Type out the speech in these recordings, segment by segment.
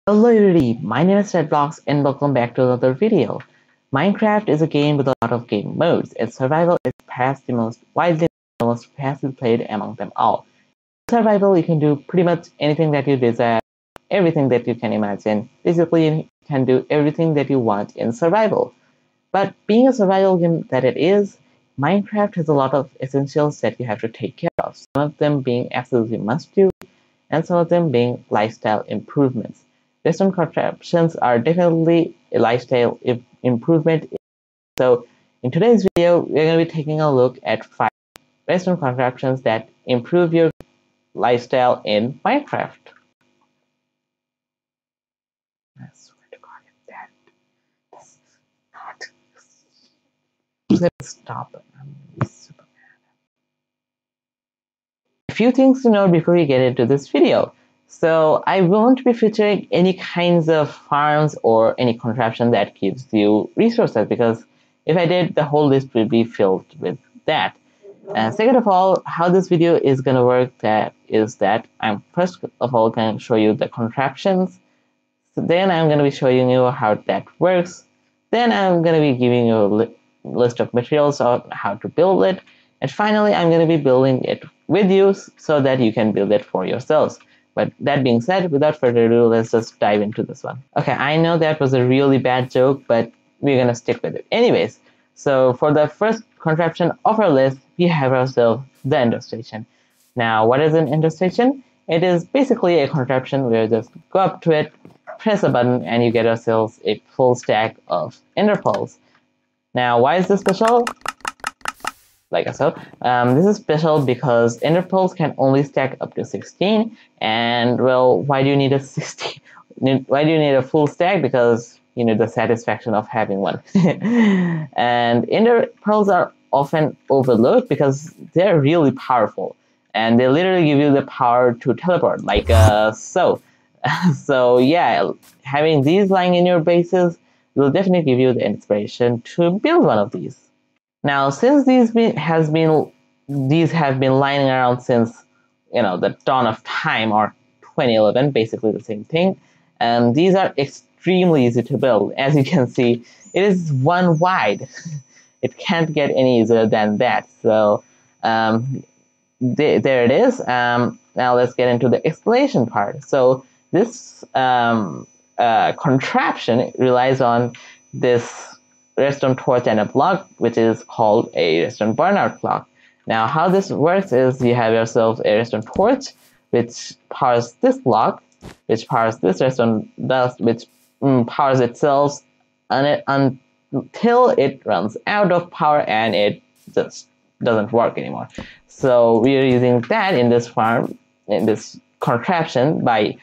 Hello everybody, my name is Redblocks and welcome back to another video. Minecraft is a game with a lot of game modes, and survival is perhaps the most widely the most fastly played among them all. In survival, you can do pretty much anything that you desire, everything that you can imagine. Basically, you can do everything that you want in survival. But being a survival game that it is, Minecraft has a lot of essentials that you have to take care of, some of them being absolutely must-do, and some of them being lifestyle improvements. Redstone contraptions are definitely a lifestyle improvement. So in today's video, we're going to be taking a look at 5 redstone contraptions that improve your lifestyle in Minecraft. I swear to God, if that's not... Let's stop it. I'm super mad. A few things to know before we get into this video. So I won't be featuring any kinds of farms or any contraption that gives you resources, because if I did, the whole list would be filled with that. Second of all, how this video is going to work is that I'm first of all going to show you the contraptions. So then I'm going to be showing you how that works. Then I'm going to be giving you a list of materials on how to build it. And finally, I'm going to be building it with you so that you can build it for yourselves. But that being said, without further ado, let's just dive into this one. Okay, I know that was a really bad joke, but we're gonna stick with it. Anyways, so for the first contraption of our list, we have ourselves the Ender Station. Now, what is an Ender Station? It is basically a contraption where you just go up to it, press a button, and you get yourselves a full stack of Ender Pearls. Now, why is this special? Like so, this is special because Ender Pearls can only stack up to 16, and well, why do you need a 16? Why do you need a full stack? Because you need the satisfaction of having one. And Ender Pearls are often overlooked because they're really powerful, and they literally give you the power to teleport, like so. So yeah, having these lying in your bases will definitely give you the inspiration to build one of these. Now, since these have been lying around since the dawn of time, or 2011, basically the same thing, and these are extremely easy to build. As you can see, it is one wide. It can't get any easier than that. So there it is. Now let's get into the explanation part. So this contraption relies on this redstone torch and a block, which is called a redstone burnout clock. Now, how this works is you have yourself a redstone torch, which powers this block, which powers this redstone dust, which powers itself until it runs out of power and it just doesn't work anymore. So we are using that in this contraption by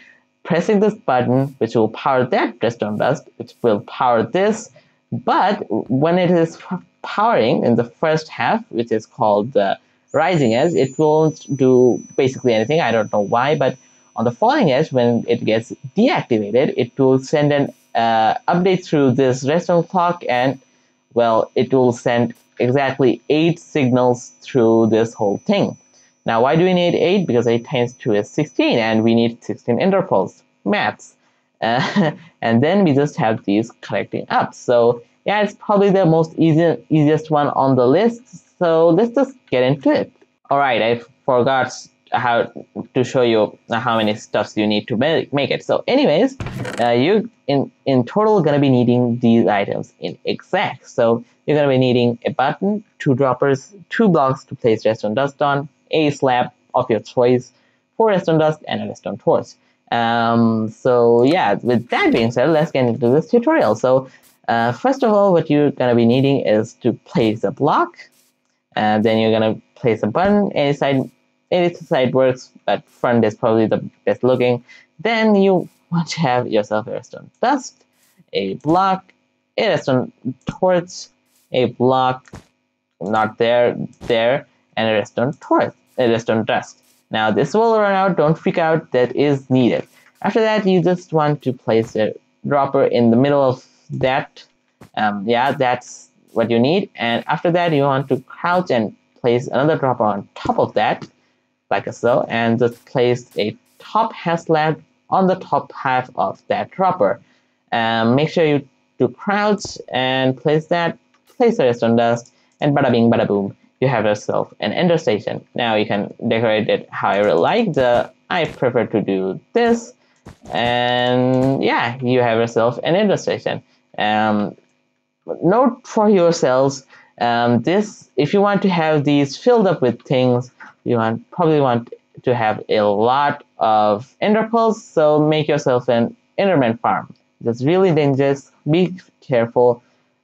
pressing this button, which will power that redstone dust, which will power this. But when it is powering in the first half, which is called the rising edge, it won't do basically anything. I don't know why, but on the falling edge, when it gets deactivated, it will send an update through this redstone clock, and well, it will send exactly 8 signals through this whole thing. Now, why do we need 8? Because 8 times 2 is 16, and we need 16 Ender Pearls. Maths. And then we just have these collecting up. So yeah, it's probably the most easiest one on the list. So let's just get into it. Alright, I forgot how to show you how many stuffs you need to make it. So anyways, you in total gonna be needing these items in exact. So you're gonna be needing a button, 2 droppers, 2 blocks to place redstone dust on, a slab of your choice, 4 redstone dust, and a redstone torch. So yeah, with that being said, let's get into this tutorial. So first of all, what you're gonna be needing is to place a block, and then you're gonna place a button. Any side works, but front is probably the best looking. Then you want to have yourself a redstone dust, a block, a redstone torch, a block, not there, and a redstone torch, a redstone dust. Now this will run out, don't freak out, that is needed. After that, you just want to place a dropper in the middle of that. Yeah, that's what you need. And after that, you want to crouch and place another dropper on top of that, like so, and just place a top half slab on the top half of that dropper. Make sure you do crouch and place the redstone dust, and bada bing bada boom, you have yourself an ender station. Now you can decorate it however you like. I prefer to do this, and yeah, you have yourself an ender station. Note for yourselves, if you want to have these filled up with things, you probably want to have a lot of ender pearls, so make yourself an enderman farm. It's really dangerous, be careful,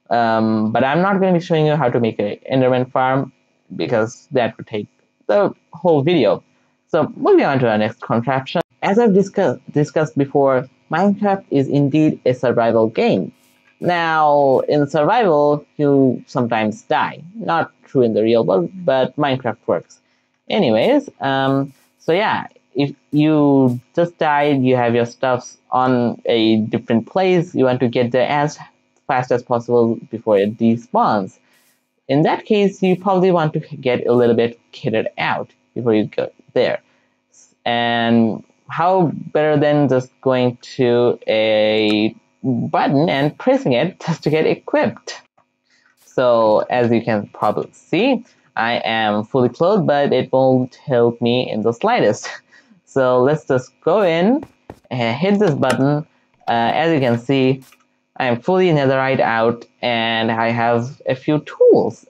but I'm not going to be showing you how to make an enderman farm because that would take the whole video. So moving on to our next contraption. As I've discussed before, Minecraft is indeed a survival game. Now, in survival, you sometimes die. Not true in the real world, but Minecraft works. Anyways, so yeah, if you just died, you have your stuffs on a different place, you want to get there as fast as possible before it despawns. In that case, you probably want to get a little bit kitted out before you go there. And how better than just going to a button and pressing it just to get equipped. So as you can probably see, I am fully clothed, but it won't help me in the slightest. So let's just go in and hit this button. As you can see, I am fully netherite out, and I have a few tools.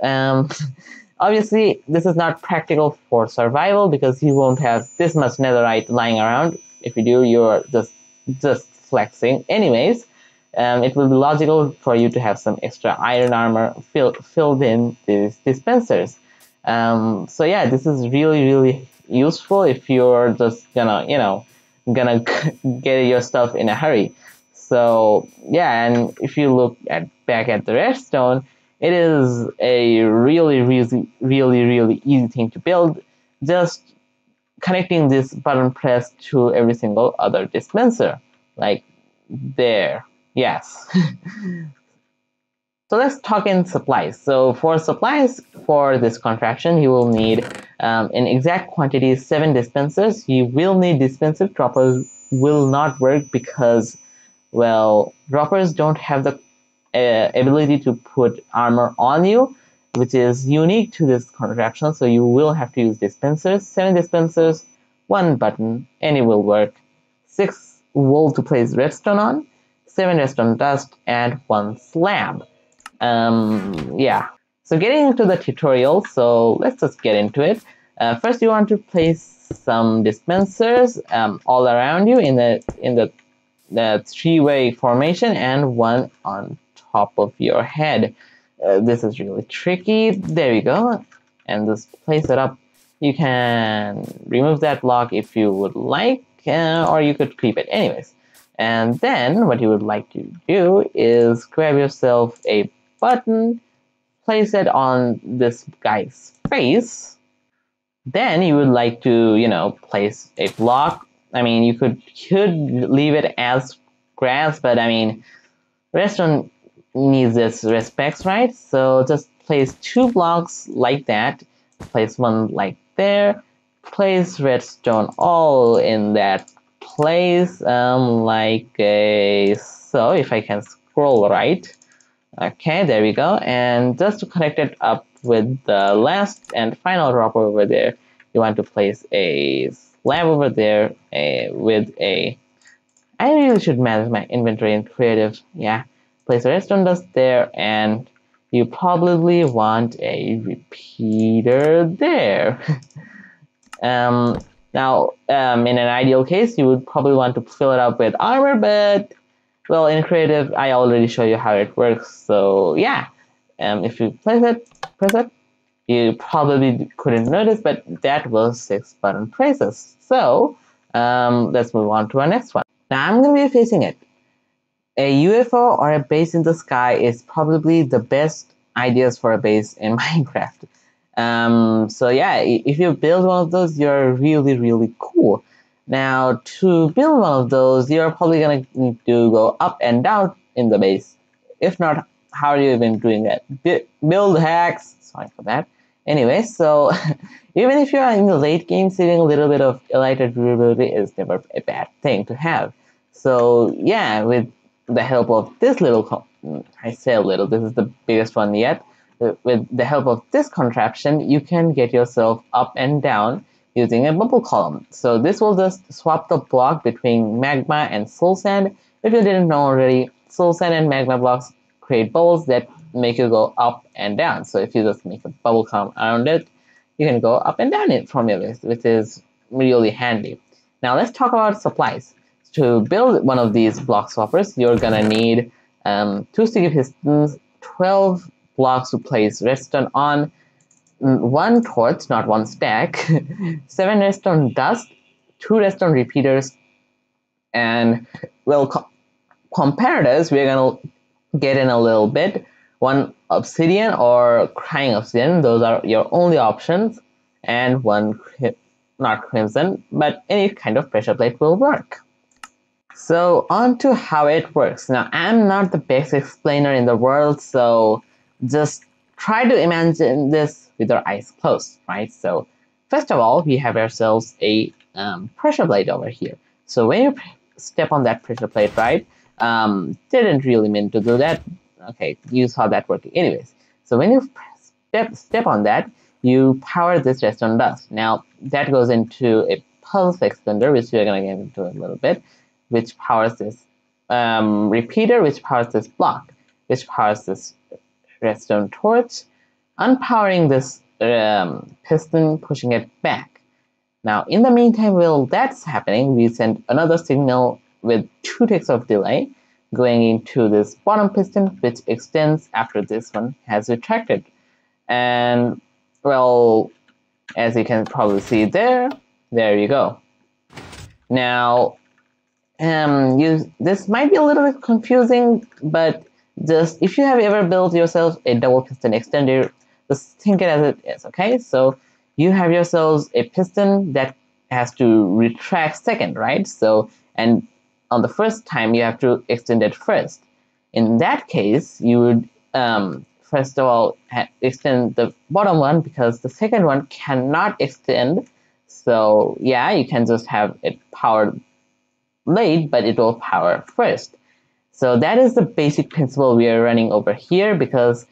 Obviously, this is not practical for survival because you won't have this much netherite lying around. If you do, you're just flexing. Anyways, it will be logical for you to have some extra iron armor filled in these dispensers. So yeah, this is really useful if you're just gonna get your stuff in a hurry. So yeah, and if you look back at the redstone, it is a really easy thing to build. Just connecting this button press to every single other dispenser, like there. Yes. So let's talk in supplies. So for supplies for this contraption, you will need in exact quantity 7 dispensers. You will need dispensers. Droppers will not work because, well, droppers don't have the ability to put armor on you, which is unique to this contraption. So you will have to use dispensers. 7 dispensers, 1 button, and it will work. 6 wool to place redstone on, 7 redstone dust, and 1 slab. Yeah. So getting into the tutorial, so let's just get into it. First, you want to place some dispensers all around you in the 3-way formation, and 1 on top of your head. This is really tricky. There you go. And just place it up. You can remove that block if you would like, or you could keep it anyways. And then what you would like to do is grab yourself a button, place it on this guy's face. Then you would like to, place a block. I mean, you could leave it as grass, but I mean, redstone needs its respects, right? So just place 2 blocks like that. Place 1 like there. Place redstone all in that place, like so. If I can scroll right. Okay, there we go. And just to connect it up with the last and final dropper over there, you want to place a slab over there with a... I really should manage my inventory in creative. Yeah, place a redstone dust there, and you probably want a repeater there. Now, in an ideal case, you would probably want to fill it up with armor, but well, in creative, I already show you how it works. So yeah, if you press it, you probably couldn't notice, but that was 6 button presses. So let's move on to our next one. Now I'm going to be facing it. A UFO or a base in the sky is probably the best ideas for a base in Minecraft. So yeah, if you build one of those, you're really cool. Now, to build one of those, you're probably going to need to go up and down in the base. If not, how are you even doing that? Build hacks, sorry for that. Anyway, so even if you are in the late game, saving a little bit of lighter durability is never a bad thing to have. So yeah, with the help of this little, I say a little, this is the biggest one yet. With the help of this contraption, you can get yourself up and down using a bubble column. So this will just swap the block between magma and soul sand. If you didn't know already, soul sand and magma blocks create bubbles that make you go up and down. So if you just make a bubble column around it, you can go up and down it from your list, which is really handy. Now let's talk about supplies. To build one of these block swappers, you're gonna need 2 sticky pistons, 12 blocks to place redstone on, 1 torch, not 1 stack, 7 redstone dust, 2 redstone repeaters, and well, comparators we're gonna get in a little bit. 1 obsidian or crying obsidian, those are your only options, and 1 not crimson, but any kind of pressure plate will work. So on to how it works. Now I'm not the best explainer in the world, so just try to imagine this with your eyes closed, right? So first of all, we have ourselves a pressure plate over here. So when you step on that pressure plate, right, didn't really mean to do that. Okay, you saw that working anyways. So when you step on that, you power this redstone dust. Now that goes into a pulse extender, which we're gonna get into in a little bit, which powers this repeater, which powers this block, which powers this redstone torch, unpowering this piston, pushing it back. Now, in the meantime, while that's happening, we send another signal with 2 ticks of delay going into this bottom piston, which extends after this one has retracted. And, well, as you can probably see there you go. Now, this might be a little bit confusing, but just if you have ever built yourself a double piston extender, just think it as it is, okay? So you have yourselves a piston that has to retract second, right? So, and on the first time you have to extend it first. In that case, you would first of all extend the bottom one because the second one cannot extend. So yeah, you can just have it powered late, but it will power first. So that is the basic principle we are running over here, because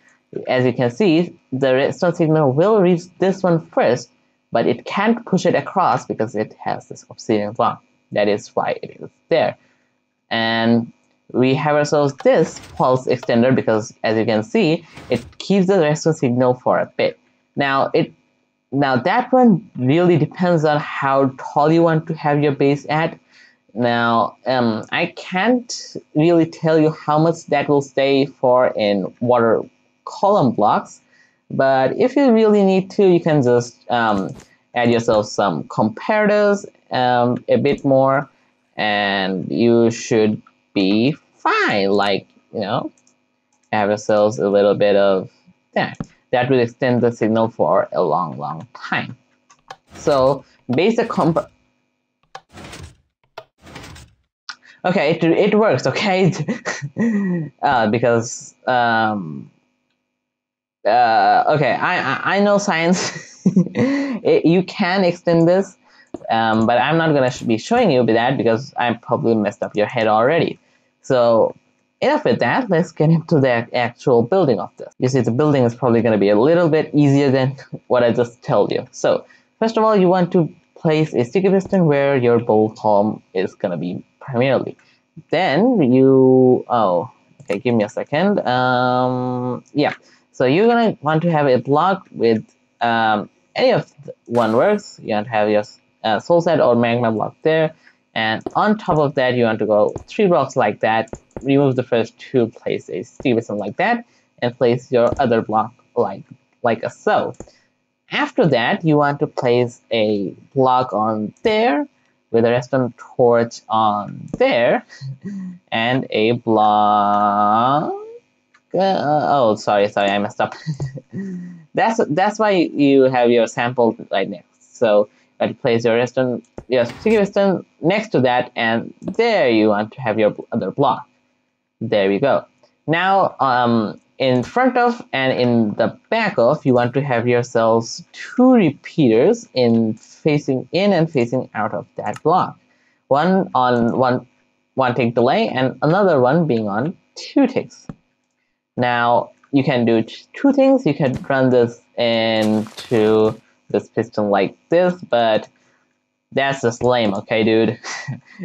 as you can see, the redstone signal will reach this one first, but it can't push it across because it has this obsidian block. That is why it is there. And we have ourselves this pulse extender because, as you can see, it keeps the redstone signal for a bit. Now that one really depends on how tall you want to have your base at. Now, I can't really tell you how much that will stay for in water column blocks, but if you really need to, you can just add yourself some comparators, a bit more, and you should be fine. Like, you know, have yourselves a little bit of that. That will extend the signal for a long time. So basic okay, it works, okay? Because okay, I know science. You can extend this, but I'm not gonna be showing you that because I probably messed up your head already. So enough with that. Let's get into the actual building of this. You see, the building is probably gonna be a little bit easier than what I just told you. So first of all, you want to place a sticky piston where your bowl column is gonna be primarily. Then you okay, give me a second. Yeah, so you're gonna want to have a block with any of one works. You want to have your soul set or magma block there, and on top of that you want to go 3 blocks like that. Remove the first 2, place a sticky piston like that, and place your other block like a so. After that, you want to place a block on there with a redstone torch on there, and a block. Oh, sorry, I messed up. That's why you have your sample right next. So you have to place your sticky redstone next to that, and there you want to have your other block. There we go. Now, in front of and in the back of, you want to have yourselves 2 repeaters in facing in and facing out of that block. One on one tick delay and another one being on 2 ticks. Now you can do 2 things. You can run this into this piston like this, but that's just lame, okay, dude?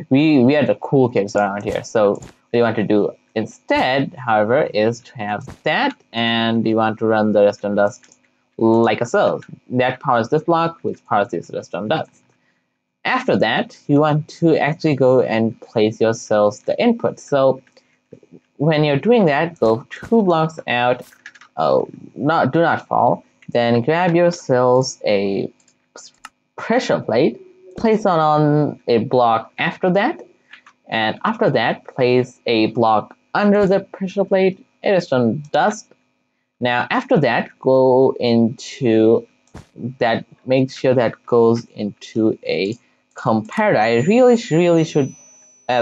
we are the cool kids around here. So what you want to do instead, however, is to have that, and you want to run the redstone dust like so. That powers this block, which powers this redstone dust. After that, you want to actually go and place yourselves the input. So when you're doing that, go 2 blocks out. Do not fall. Then grab yourselves a pressure plate. Place on a block after that, and after that place a block under the pressure plate, a redstone dust. Now after that, go into that, make sure that goes into a comparator. I really should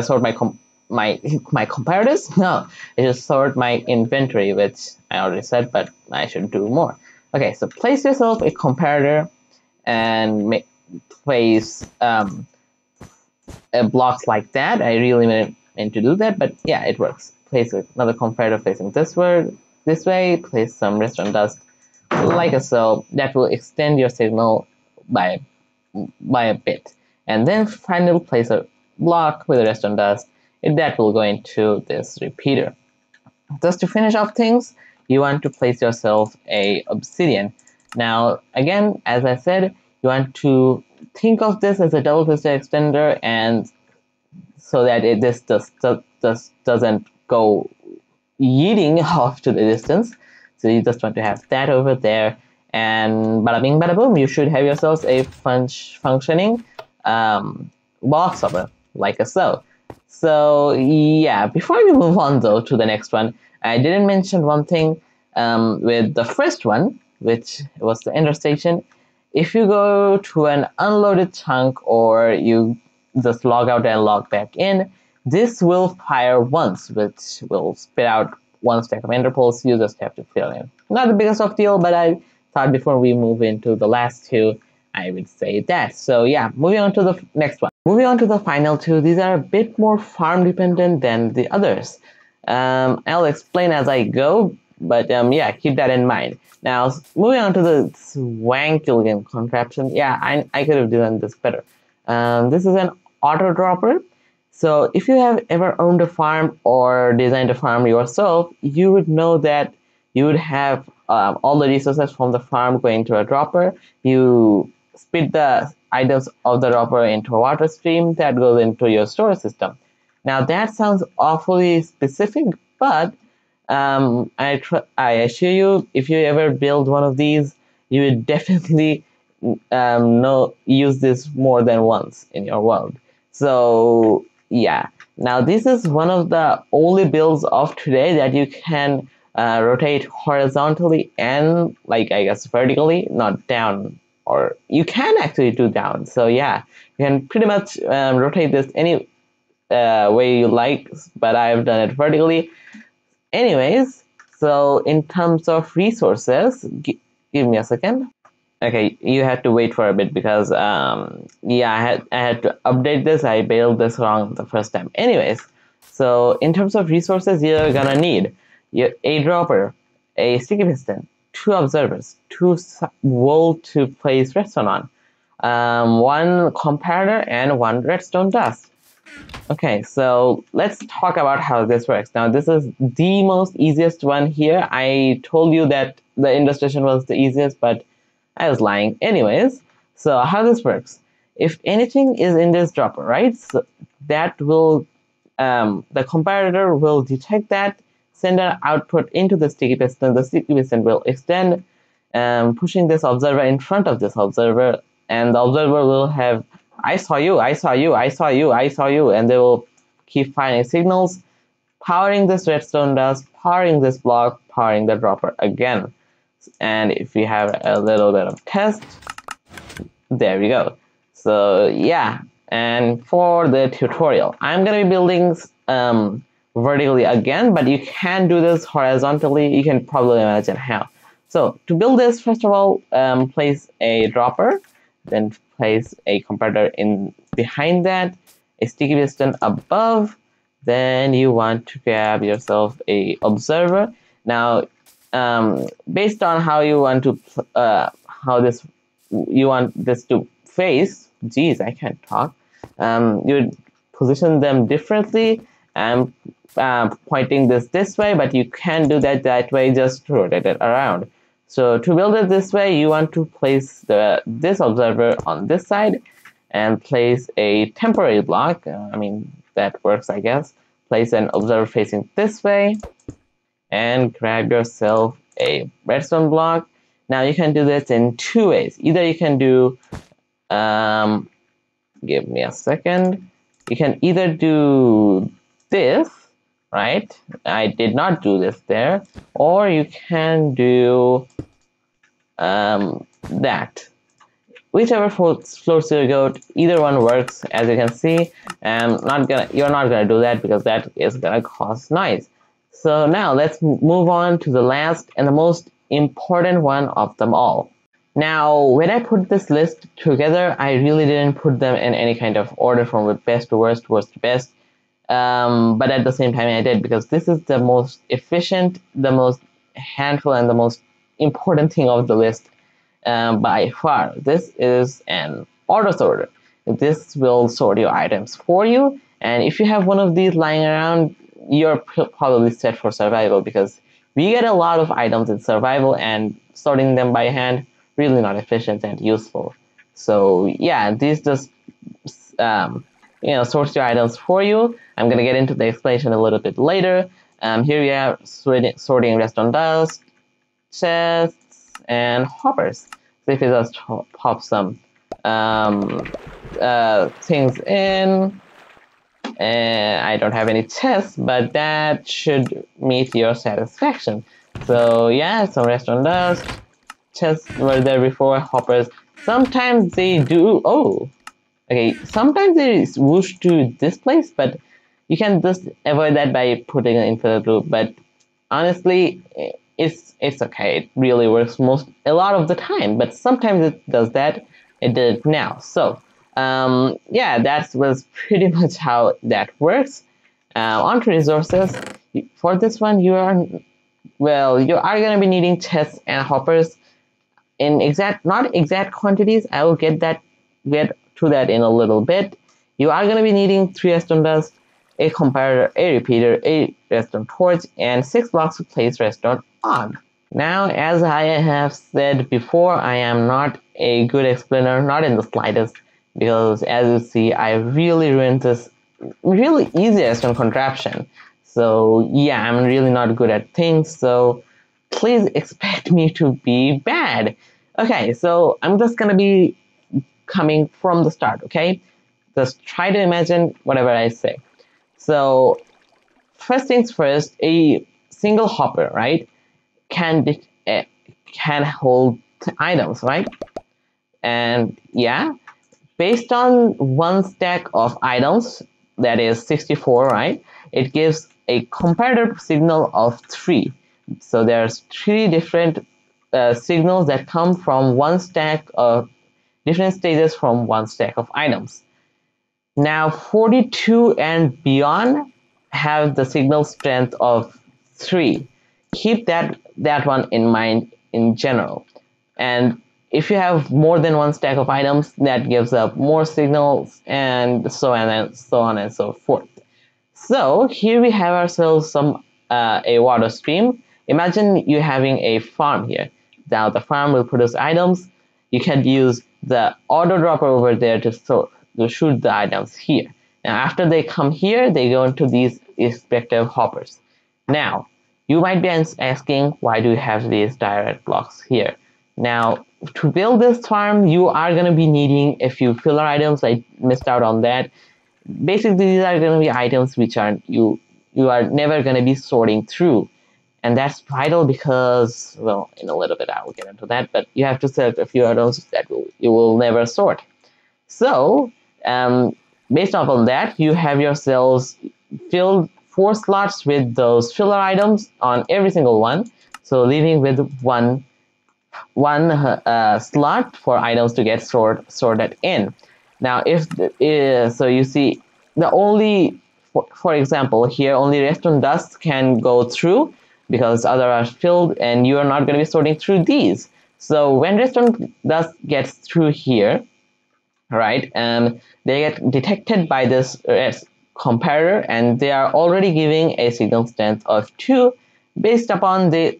sort my comparators. No, I just sort my inventory, which I already said, but I should do more. Okay, so place yourself a comparator and place blocks like that. I really meant to do that, but yeah, it works. Place another comparator facing this way. Place some redstone dust like so. That will extend your signal by a bit, and then finally place a block with a redstone dust. That will go into this repeater. Just to finish off things, you want to place yourself a obsidian. Now again, as I said, you want to think of this as a double twisted extender, and so that this doesn't go yeeting off to the distance. So you just want to have that over there, and bada bing bada boom, you should have yourselves a functioning block stopper like so. So yeah, before we move on though to the next one, I didn't mention one thing with the first one, which was the ender station. If you go to an unloaded chunk, or you just log out and log back in, this will fire once, which will spit out 1 stack of ender pearls. You just have to fill in. Not the biggest of deal, but I thought before we move into the last 2, I would say that. So yeah, moving on to the next one. Moving on to the final 2, these are a bit more farm dependent than the others. I'll explain as I go, but yeah, keep that in mind. Now, moving on to the Swankigan contraption. Yeah, I could have done this better. This is an auto dropper. So if you have ever owned a farm or designed a farm yourself, you would know that you would have all the resources from the farm going to a dropper. You spit the items of the dropper into a water stream that goes into your storage system. Now that sounds awfully specific, but I assure you, if you ever build one of these, you would definitely use this more than once in your world. So yeah, now this is one of the only builds of today that you can rotate horizontally and, like, I guess vertically, not down, or you can actually do down. So yeah, you can pretty much rotate this any way you like, but I've done it vertically. Anyways, so in terms of resources, give me a second. Okay, you had to wait for a bit because yeah, I had to update this. I built this wrong the first time. Anyways, so in terms of resources, you're gonna need a dropper, a sticky piston, 2 observers, 2 wool to place redstone on, 1 comparator, and 1 redstone dust. Okay, so let's talk about how this works. Now, this is the most easiest one here. I told you that the illustration was the easiest, but I was lying. Anyways, so how this works. If anything is in this dropper, right, so that will, the comparator will detect that, send an output into the sticky piston. The sticky piston will extend, pushing this observer in front of this observer, and the observer will have, I saw you, I saw you, I saw you, I saw you, and they will keep firing signals, powering this redstone dust, powering this block, powering the dropper again. And if we have a little bit of test, there we go. So yeah, and for the tutorial, I'm gonna be building vertically again, but you can do this horizontally. You can probably imagine how. So to build this, first of all, place a dropper, then place a comparator in behind that, a sticky piston above, then you want to grab yourself a observer. Now, based on how you want to you want this to face, geez, I can't talk. You position them differently. I'm pointing this way, but you can't do that way, just rotate it around. So to build it this way, you want to place this observer on this side and place a temporary block. I mean, that works, I guess. Place an observer facing this way and grab yourself a redstone block. Now you can do this in two ways. Either you can do, give me a second. You can either do this, right? I did not do this there. Or you can do that. Whichever floats your goat, either one works. As you can see, you're not gonna do that because that is gonna cause noise. So now let's move on to the last and the most important one of them all. Now, when I put this list together, I really didn't put them in any kind of order from best to worst, worst to best. But at the same time, I did because this is the most efficient, the most handful, and the most important thing of the list by far. This is an auto sorter. This will sort your items for you, and if you have one of these lying around, you're probably set for survival because we get a lot of items in survival, and sorting them by hand really not efficient and useful. So yeah, these just sorts your items for you. I'm gonna get into the explanation a little bit later. Here we are sorting redstone dust, chests, and hoppers. So if you just pop some things in, I don't have any chests, but that should meet your satisfaction. So yeah, some redstone dust, chests were there before, hoppers. Sometimes they do, okay, sometimes they swoosh to this place, but you can just avoid that by putting an infinite loop. But honestly, it's okay. It really works a lot of the time, but sometimes it does that. It did it now. So yeah, that was pretty much how that works. On to resources. For this one, you are going to be needing chests and hoppers in not exact quantities. I will get to that in a little bit. You are going to be needing 3 redstone dust, a comparator, a repeater, a redstone torch, and 6 blocks to place redstone on. Now, as I have said before, I am not a good explainer, not in the slightest, because as you see, I really ruined this really easy redstone contraption. So yeah, I'm really not good at things, so please expect me to be bad. Okay, so I'm just gonna be coming from the start, okay? Just try to imagine whatever I say. So first things first, a single hopper, right, can hold items, right? And yeah, based on one stack of items, that is 64, right, it gives a comparator signal of 3. So there's 3 different signals that come from one stack of different stages from one stack of items. Now 42 and beyond have the signal strength of 3. Keep that one in mind in general. And if you have more than one stack of items, that gives up more signals, and so on and so forth. So here we have ourselves a water stream. Imagine you having a farm here. Now the farm will produce items. You can use the auto dropper over there to shoot the items here. Now after they come here, they go into these respective hoppers. Now you might be asking, why do you have these direct blocks here? Now to build this farm, you are going to be needing a few filler items. I missed out on that. Basically, these are going to be items which you are never going to be sorting through. And that's vital because, well, in a little bit I will get into that, but you have to select a few items that you will never sort. So, based off on that, you have yourselves filled 4 slots with those filler items on every single one, so leaving with one slot for items to get sorted in. Now, so you see, the only, for example, here only redstone dust can go through because others are filled, and you are not going to be sorting through these. So when redstone dust gets through here, right, they get detected by this comparator, and they are already giving a signal strength of 2 based upon the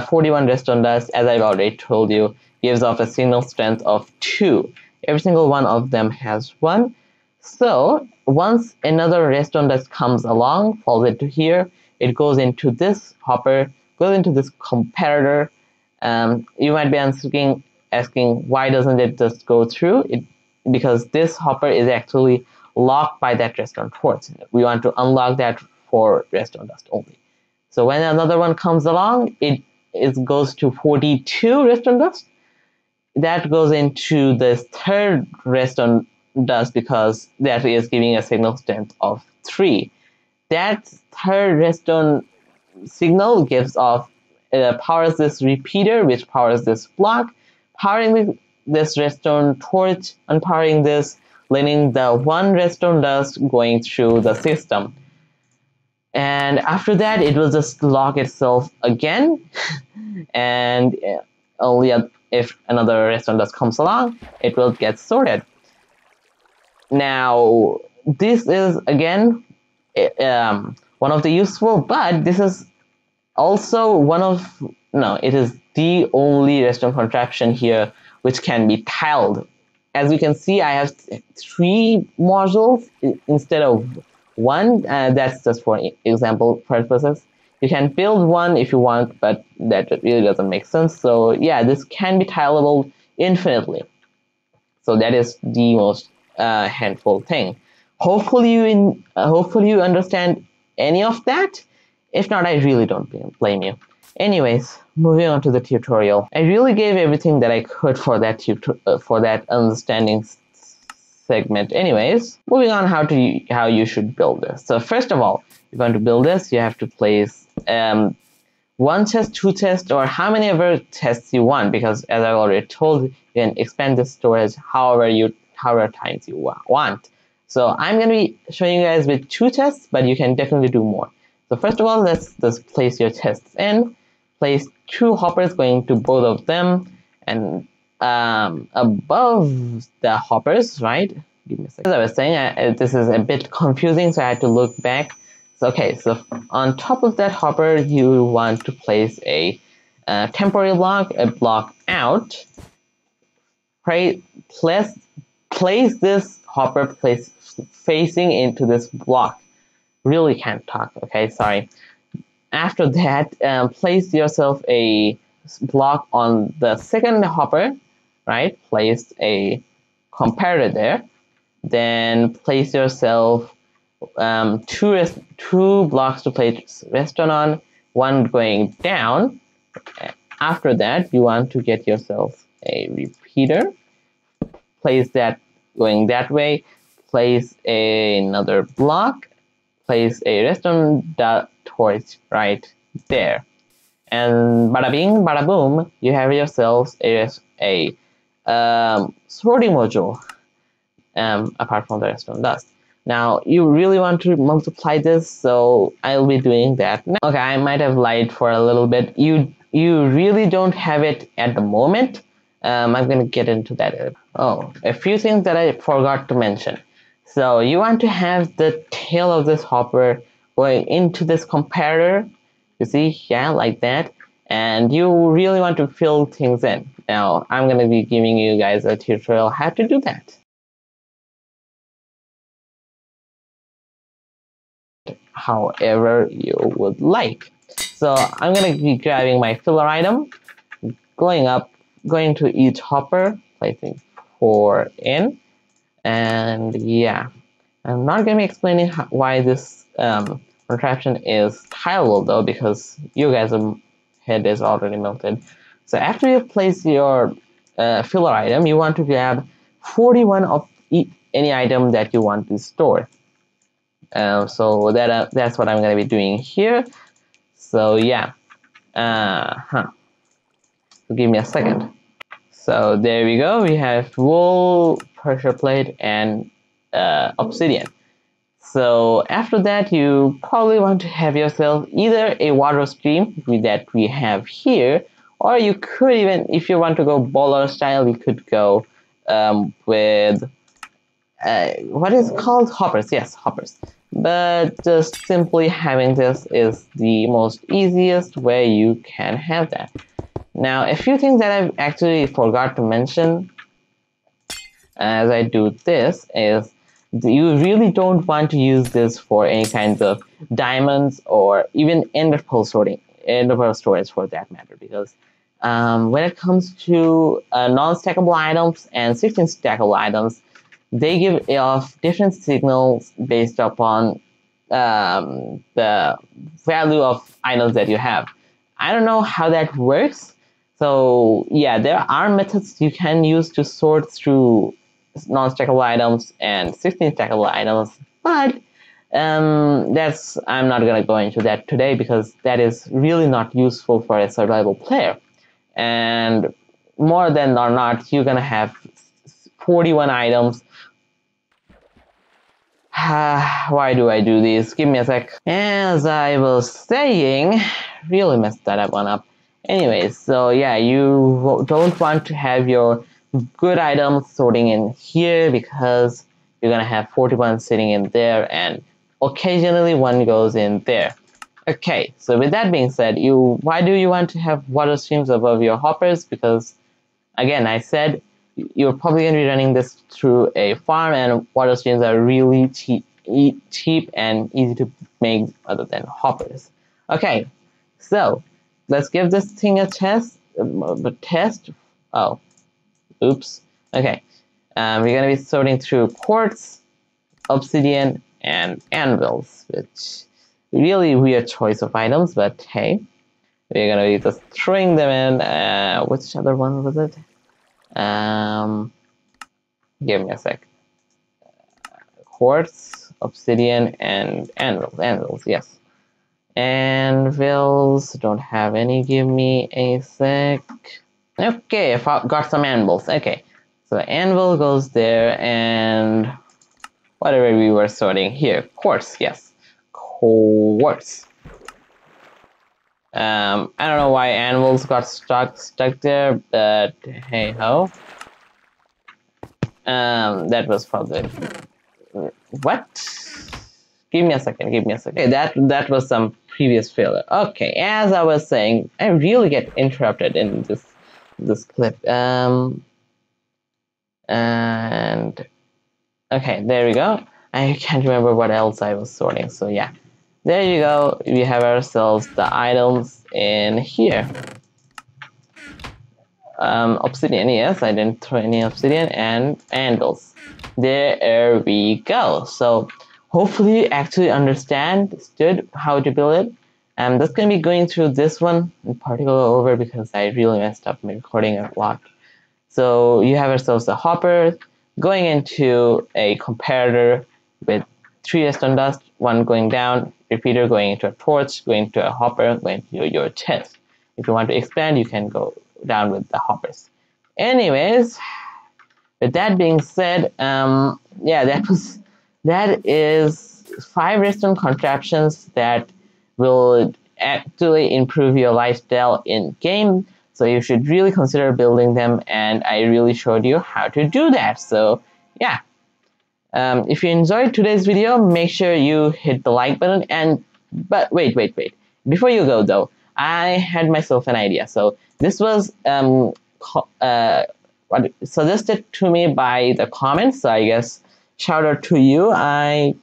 41 redstone dust, as I've already told you, gives off a signal strength of 2. Every single one of them has 1. So once another redstone dust comes along, falls into here, it goes into this hopper, goes into this comparator. You might be asking why doesn't it just go through it? Because this hopper is actually locked by that redstone torch. We want to unlock that for redstone dust only. So when another one comes along, it goes to 42 redstone dust. That goes into this third redstone dust because that is giving a signal strength of 3. That third redstone signal gives off, powers this repeater, which powers this block, powering this redstone torch, unpowering this, letting the 1 redstone dust going through the system. And after that, it will just lock itself again, and only if another redstone dust comes along, it will get sorted. Now, this is again one of the useful, but this is also it is the only redstone contraption here which can be tiled. As you can see, I have 3 modules instead of 1. That's just for example purposes. You can build 1 if you want, but that really doesn't make sense. So yeah, this can be tileable infinitely. So that is the most handful thing. Hopefully you understand any of that. If not, I really don't blame you. Anyways, moving on to the tutorial. I really gave everything that I could for that understanding segment. Anyways, moving on how you should build this. So first of all, if you want to build this, you have to place 1 chest, 2 chests, or how many ever chests you want, because as I've already told, you can expand the storage however times you want. So I'm going to be showing you guys with 2 chests, but you can definitely do more. So first of all, let's just place your chests in. Place 2 hoppers going to both of them, and above the hoppers, right? Give me a second. As I was saying, this is a bit confusing, so I had to look back. So, okay, so on top of that hopper, you want to place a temporary block, a block out. Place this hopper facing into this block. Really can't talk, okay, sorry. After that, place yourself a block on the second hopper, right? Place a comparator there. Then place yourself 2 blocks to place redstone on, 1 going down. After that, you want to get yourself a repeater. Place that going that way. Place another block. Place a redstone torch right there, and bada bing, bada boom, you have yourselves a sorting module. Apart from the redstone dust. Now you really want to multiply this, so I'll be doing that now. Okay, I might have lied for a little bit. You really don't have it at the moment. I'm gonna get into that. Oh, a few things that I forgot to mention. So you want to have the tail of this hopper going into this comparator. You see, yeah, like that. And you really want to fill things in. Now, I'm going to be giving you guys a tutorial how to do that. However you would like. So I'm going to be grabbing my filler item, going to each hopper, placing 4 in. And yeah, I'm not going to be explaining why this contraption is tileable though, because you guys' head is already melted. So after you place your filler item, you want to grab 41 of any item that you want to store. So that's what I'm going to be doing here. So yeah, so give me a second. So there we go. We have wool, pressure plate, and obsidian. So after that, you probably want to have yourself either a water stream that we have here, or you could even, if you want to go bowler style, you could go with what is called hoppers. Yes, hoppers. But just simply having this is the most easiest way you can have that. Now, a few things that I've actually forgot to mention as I do this is you really don't want to use this for any kinds of diamonds or even ender pearl storage for that matter, because when it comes to non-stackable items and 16 stackable items, they give off different signals based upon the value of items that you have. I don't know how that works. So yeah, there are methods you can use to sort through non-stackable items and 16 stackable items, but I'm not gonna go into that today because that is really not useful for a survival player. And more than or not, you're gonna have 41 items. Why do I do this? Give me a sec. As I was saying, really messed that one up. Anyways, so yeah, you don't want to have your good items sorting in here because you're gonna have 41 sitting in there, and occasionally one goes in there. Okay, so with that being said, why do you want to have water streams above your hoppers? Because again, I said you're probably going to be running this through a farm, and water streams are really cheap and easy to make other than hoppers. Okay, so let's give this thing a test. Oh, oops. Okay, we're going to be sorting through quartz, obsidian, and anvils, which really weird choice of items, but hey, we're going to be just throwing them in. Which other one was it? Give me a sec. Quartz, obsidian, and anvils, yes. Anvils, don't have any. Give me a sec. Okay, I got some anvils. Okay, so the anvil goes there, and whatever we were sorting here. Quartz, yes. Quartz. I don't know why anvils got stuck there, but hey ho. That was probably what? Give me a second. Okay, that was some previous failure. Okay, as I was saying, I really get interrupted in this clip. And okay, there we go. I can't remember what else I was sorting. So yeah, there you go. We have ourselves the items in here. Obsidian, yes, I didn't throw any obsidian, and anvils. There we go. So hopefully you actually understood how to build it. I'm just going to be going through this one in particular over because I really messed up my recording a lot. So you have yourselves a hopper going into a comparator with 3 redstone dust, 1 going down, repeater going into a torch, going into a hopper, going to your chest. If you want to expand, you can go down with the hoppers. Anyways, with that being said, yeah, that is 5 redstone contraptions that will actually improve your lifestyle in game. So you should really consider building them, and I really showed you how to do that. So yeah, if you enjoyed today's video, make sure you hit the like button. But wait, before you go though, I had myself an idea. So this was suggested to me by the comments. So I guess shout out to you. I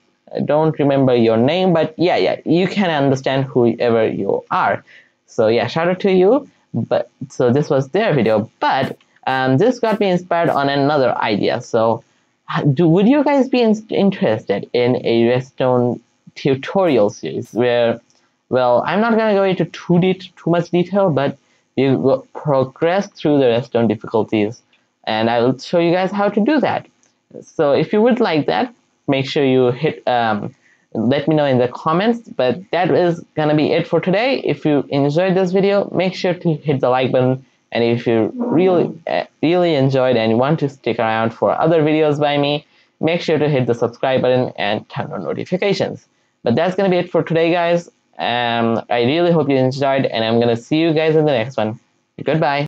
don't remember your name, but yeah, you can understand whoever you are. So yeah, shout out to you. But so this was their video, but this got me inspired on another idea. So would you guys be interested in a redstone tutorial series where, well, I'm not gonna go into too much detail, but you will progress through the redstone difficulties, and I will show you guys how to do that. So if you would like that, make sure you hit let me know in the comments. But that is gonna be it for today. If you enjoyed this video, make sure to hit the like button, and if you really enjoyed and want to stick around for other videos by me, make sure to hit the subscribe button and turn on notifications. But that's gonna be it for today, guys. I really hope you enjoyed, and I'm gonna see you guys in the next one. Goodbye.